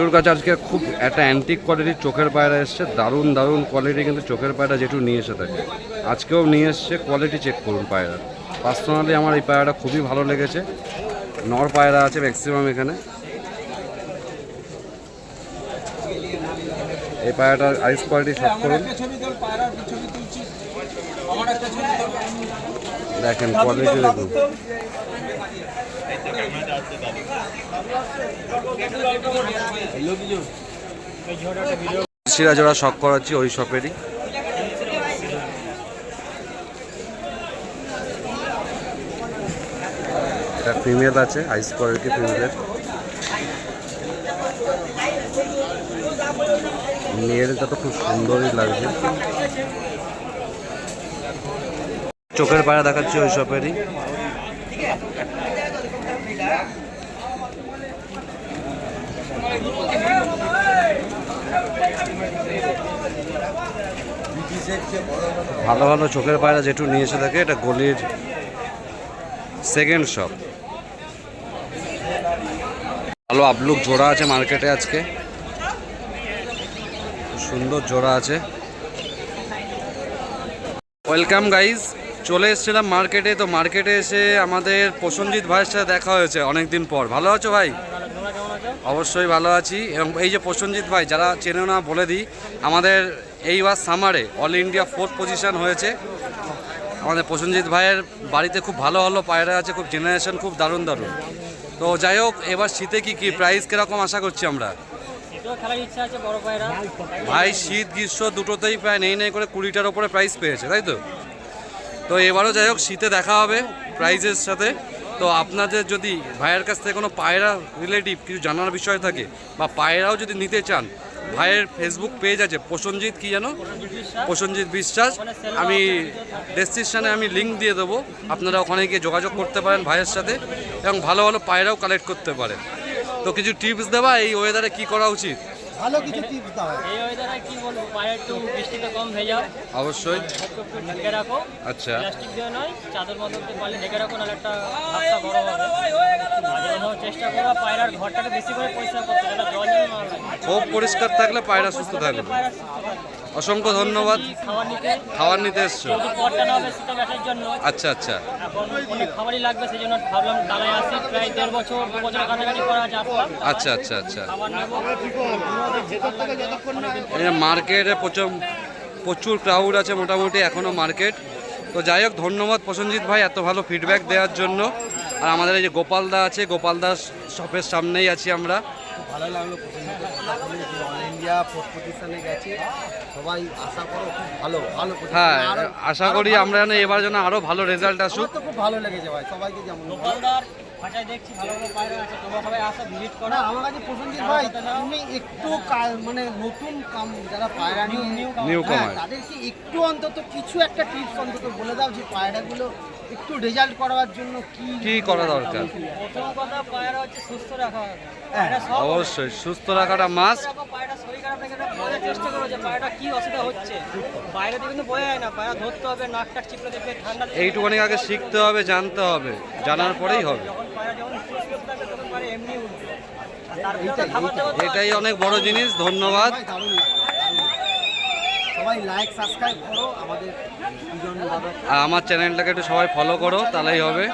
ওর কাছে আজকে খুব একটা অ্যান্টিক কোয়ালিটির চোখের পায়রা এসছে, দারুণ দারুণ কোয়ালিটি কিন্তু চোখের পায়রা যেটু নিয়ে এসে থাকে। আজকেও নিয়ে এসছে, কোয়ালিটি চেক করুন পায়রা। পার্সোনালি আমার এই পায়রাটা খুবই ভালো লেগেছে। নর পায়রা আছে ম্যাক্সিমাম এখানে। এই পায়রাটার আইস কোয়ালিটি সব করুন, দেখেন কোয়ালিটি দেখুন। সিরাজোড়া শখ করাচ্ছি ওই শপেরই। এটা ফিমেল আছে, আইস কোয়ালিটি ফিমেলের। মেয়েরটা তো খুব সুন্দরই লাগছে। চোখের পায়রা দেখাচ্ছি ওই শপেরই। ভালো ভালো চোখের পায়রা যেটু নিয়ে এসে থাকে, এটা গলির সেকেন্ড শপ। ভালো আপলুক জোড়া আছে মার্কেটে আজকে, সুন্দর জোড়া আছে। ওয়েলকাম গাইজ, চলে এসেছিলাম মার্কেটে। তো মার্কেটে এসে আমাদের প্রসেনজিৎ ভাইয়ের সাথে দেখা হয়েছে অনেকদিন পর। ভালো আছো ভাই? অবশ্যই ভালো আছি। এবং এই যে প্রসেনজিৎ ভাই, যারা চেনে না বলে দিই, আমাদের এইবার সামারে অল ইন্ডিয়া 4th পজিশন হয়েছে। আমাদের প্রসেনজিৎ ভাইয়ের বাড়িতে খুব ভালো ভালো পায়রা আছে, খুব জেনারেশন, খুব দারুণ দারুণ। তো যাই হোক, এবার শীতে কি প্রাইস কিরকম আশা করছি আমরা? ভাই শীত গ্রীষ্ম দুটোতেই প্রায় নেই করে 20টার ওপরে প্রাইস পেয়েছে, তাই তো? তো এবারও যাই হোক শীতে দেখা হবে প্রাইজের সাথে। তো আপনাদের যদি ভাইয়ের কাছ থেকে কোনো পায়রা রিলেটিভ কিছু জানার বিষয় থাকে, বা পায়রাও যদি নিতে চান, ভাইয়ের ফেসবুক পেজ আছে প্রসেনজিৎ কি জানো, প্রসেনজিৎ বিশ্বাস। আমি ডেসক্রিপশানে আমি লিঙ্ক দিয়ে দেবো, আপনারা ওখানে গিয়ে যোগাযোগ করতে পারেন ভাইয়ের সাথে, এবং ভালো ভালো পায়রাও কালেক্ট করতে পারেন। তো কিছু টিপস দেওয়া এই ওয়েদারে কি করা উচিত? ভালো কিছু টিপস দাও। এই ওয়েদারে কি বলবো, পায়রা একটু বৃষ্টিতে কম ভেজাও অবশ্যই, একটু ঢেকে রাখো। আচ্ছা, প্লাস্টিক দিয়ে নয়, চাদর মধ্যে পারলে ঢেকে রাখো, নাহলে একটা হাতটা বড় হবে। চেষ্টা করো পায়রার ঘরটাকে বেশি করে পরিষ্কার করতে, যেটা জল না লাগে। খুব পরিষ্কার থাকলে পায়রা সুস্থ থাকবে। অসংখ্য ধন্যবাদ। খাবার নিতে এসছো? জন্য। আচ্ছা আচ্ছা, এখন অনেক খাবারই লাগবে, সেই জন্য ভাবলাম ডালায় আসি। প্রায় 1.5 বছর 2 বছর কাছাকাছি করা আছে আসলাম। আচ্ছা আচ্ছা আচ্ছা। খাবার মার্কেটে প্রচুর ক্রাউড আছে মোটামুটি এখনও মার্কেট। তো যাই হোক, ধন্যবাদ প্রসেনজিৎ ভাই এত ভালো ফিডব্যাক দেওয়ার জন্য। আর আমাদের এই যে গোপালদা আছে, গোপালদার শপের সামনেই আছি আমরা। ভালো লাগলো, অল ইন্ডিয়া 4th পজিশনে গেছে। সবাই আশা করো খুব ভালো ভালো। হ্যাঁ, আশা করি আমরা যেন এবার যেন আরো ভালো রেজাল্ট আসুক। তো খুব ভালো লেগেছে ভাই, সবাইকে যেমন দেখছি ভালো ভালো পায়রা আছে, তোমরা সবাই আসো ভিজিট করো। আমার কাছে প্রসেনজিৎ ভাই, তুমি একটু মানে নতুন যারা পায়রা নিউ কামার, তাদেরকে একটু অন্তত কিছু একটা টিপস অন্তত বলে দাও, যে পায়রাগুলো একটু রেজাল্ট করার জন্য কি করা দরকার। প্রথম কথা, পায়রা হচ্ছে সুস্থ রাখা। অবশ্যই সুস্থ রাখাটা মাস্ট। পায়রা শরীর খারাপ থেকে বোঝার চেষ্টা করো যে পায়রাটা কি অসুবিধা হচ্ছে। বাইরে থেকে কিন্তু বোঝা যায় না, পায়রা ধরতে হবে, নাকটা চিপড়ে দেখবে, ঠান্ডা এইটুখানি আগে শিখতে হবে, জানতে হবে, জানার পরেই হবে। এটাই অনেক বড় জিনিস। ধন্যবাদ। সবাই লাইক সাবস্ক্রাইব করো আমাদের বিজন দাদা, আর আমার চ্যানেলটাকে একটু সবাই ফলো করো, তাহলেই হবে।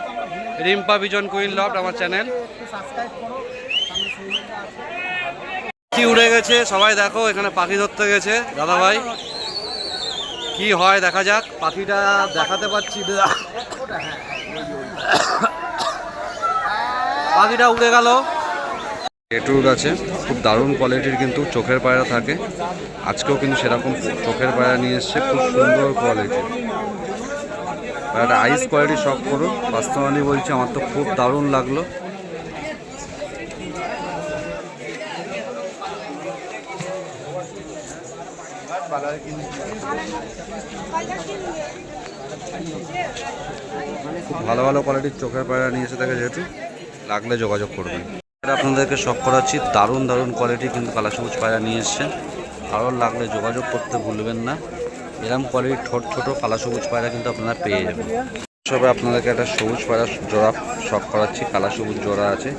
রিম্পা বিজন কুইন লফট আমার চ্যানেল, একটু সাবস্ক্রাইব করো। সামনে সুন্দর আছে, কি উড়ে গেছে সবাই দেখো। এখানে পাখি ধরতে গেছে দাদা ভাই, কি হয় দেখা যাক। পাখিটা দেখাতে পাচ্ছি, পাখিটা উড়ে গেল। এটুর কাছে খুব দারুণ কোয়ালিটির কিন্তু চোখের পায়রা থাকে। আজকেও কিন্তু সেরকম চোখের পায়রা নিয়ে এসছে, খুব সুন্দর কোয়ালিটি। একটা আইস কোয়ালিটি শখ করুন, বাস্তবানি বলছি, আমার তো খুব দারুণ লাগলো। খুব ভালো ভালো কোয়ালিটির চোখের পায়রা নিয়ে এসে থাকে, যেহেতু লাগলে যোগাযোগ করবেন। আপনাদেরকে শখ করাচ্ছি, দারুণ দারুণ কোয়ালিটি কিন্তু কালা সবুজ পায়রা নিয়ে এসছেন। কারোর লাগলে যোগাযোগ করতে ভুলবেন না। এরকম কোয়ালিটির ছোট কালা সবুজ পায়রা কিন্তু আপনারা পেয়ে যাবেন। সবে আপনাদেরকে একটা সবুজ পায়রা জোড়া শখ করাচ্ছি, কালা সবুজ জোড়া আছে,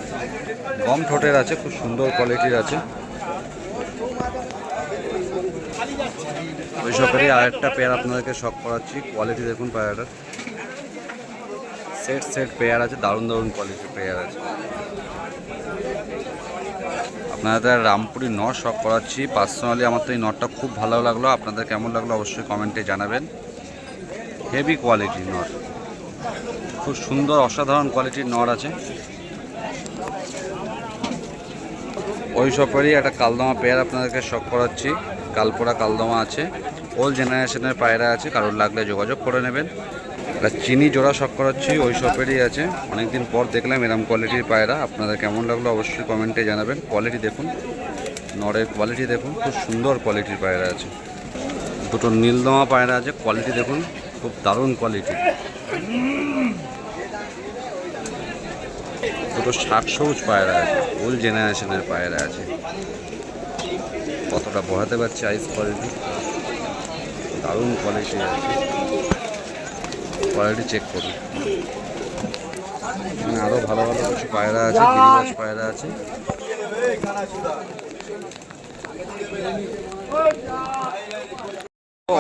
গম ঠোঁটের আছে, খুব সুন্দর কোয়ালিটির আছে। ওই সবেরই আরেকটা পেয়ার আপনাদেরকে শখ করাচ্ছি। কোয়ালিটি দেখুন পায়রাটার, সেট সেট পেয়ার আছে, দারুণ দারুণ কোয়ালিটির পেয়ার আছে। আপনাদের রামপুরি নট শখ করাচ্ছি। পার্সোনালি আমার তো এই নটটা খুব ভালো লাগলো, আপনাদের কেমন লাগলো অবশ্যই কমেন্টে জানাবেন। হেভি কোয়ালিটির নট, খুব সুন্দর অসাধারণ কোয়ালিটির নট আছে। ওই সবেরই একটা কালদমা পেয়ার আপনাদেরকে শখ করাচ্ছি। কালপোড়া কালদমা আছে, ওল্ড জেনারেশনের পায়রা আছে, কারোর লাগলে যোগাযোগ করে নেবেন। একটা চিনি জোড়া শখ করাচ্ছি, ওই সবেরই আছে। অনেকদিন পর দেখলাম এরম কোয়ালিটির পায়রা, আপনাদের কেমন লাগলো অবশ্যই কমেন্টে জানাবেন। কোয়ালিটি দেখুন, নরের কোয়ালিটি দেখুন, খুব সুন্দর কোয়ালিটির পায়রা আছে। দুটো নীলদমা পায়রা আছে, কোয়ালিটি দেখুন, খুব দারুণ কোয়ালিটি। দুটো শাক সবুজ পায়রা আছে, ওল্ড জেনারেশনের পায়রা আছে। কতটা বোঝাতে পারছি আইস কোয়ালিটি, দারুণ কোয়ালিটি আছে। কোয়ালিটি চেক করুন। এখানে আরও ভালো ভালো কিছু পায়রা আছে, গিরিবাজ পায়রা আছে।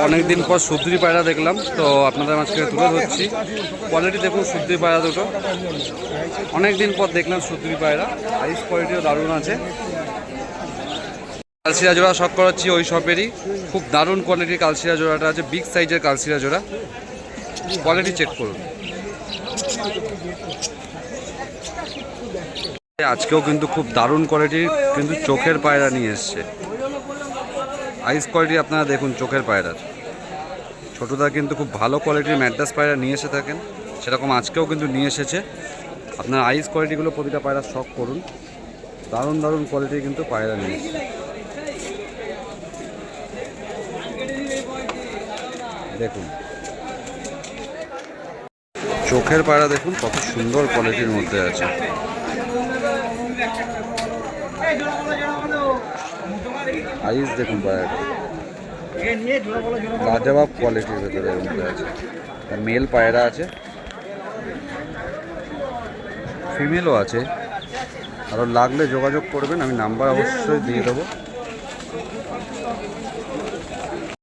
অনেকদিন পর সুদ্রি পায়রা দেখলাম, তো আপনাদের মাঝখানে তুলে ধরছি। কোয়ালিটি দেখুন, সুদ্রি পায়রা দুটো অনেকদিন পর দেখলাম সুদ্রি পায়রা, আইস কোয়ালিটিও দারুণ আছে। কালশিরা জোড়া শখ করাচ্ছি, ওই সবেরই খুব দারুণ কোয়ালিটির কালশিরা জোড়াটা আছে, বিগ সাইজের কালশিরা জোড়া। কোয়ালিটি চেক করুন। আজকেও কিন্তু খুব দারুণ কোয়ালিটির কিন্তু চোখের পায়রা নিয়ে এসছে। আইস কোয়ালিটি আপনারা দেখুন, চোখের পায়রার। ছোটদা কিন্তু খুব ভালো কোয়ালিটির ম্যাড্রাস পায়রা নিয়ে এসে থাকেন, সেরকম আজকেও কিন্তু নিয়ে এসেছে। আপনার আইস কোয়ালিটিগুলো প্রতিটা পায়রা শখ করুন, দারুণ দারুণ কোয়ালিটির কিন্তু পায়রা নিয়ে এসেছে। দেখুন চোখের পায়রা দেখুন, কত সুন্দর কোয়ালিটির মধ্যে আছে। আইস দেখুন পায়রাটা, লাজবাব কোয়ালিটির ভেতরে মধ্যে আছে। মেল পায়রা আছে, ফিমেলও আছে। আরও লাগলে যোগাযোগ করবেন, আমি নাম্বার অবশ্যই দিয়ে দেবো।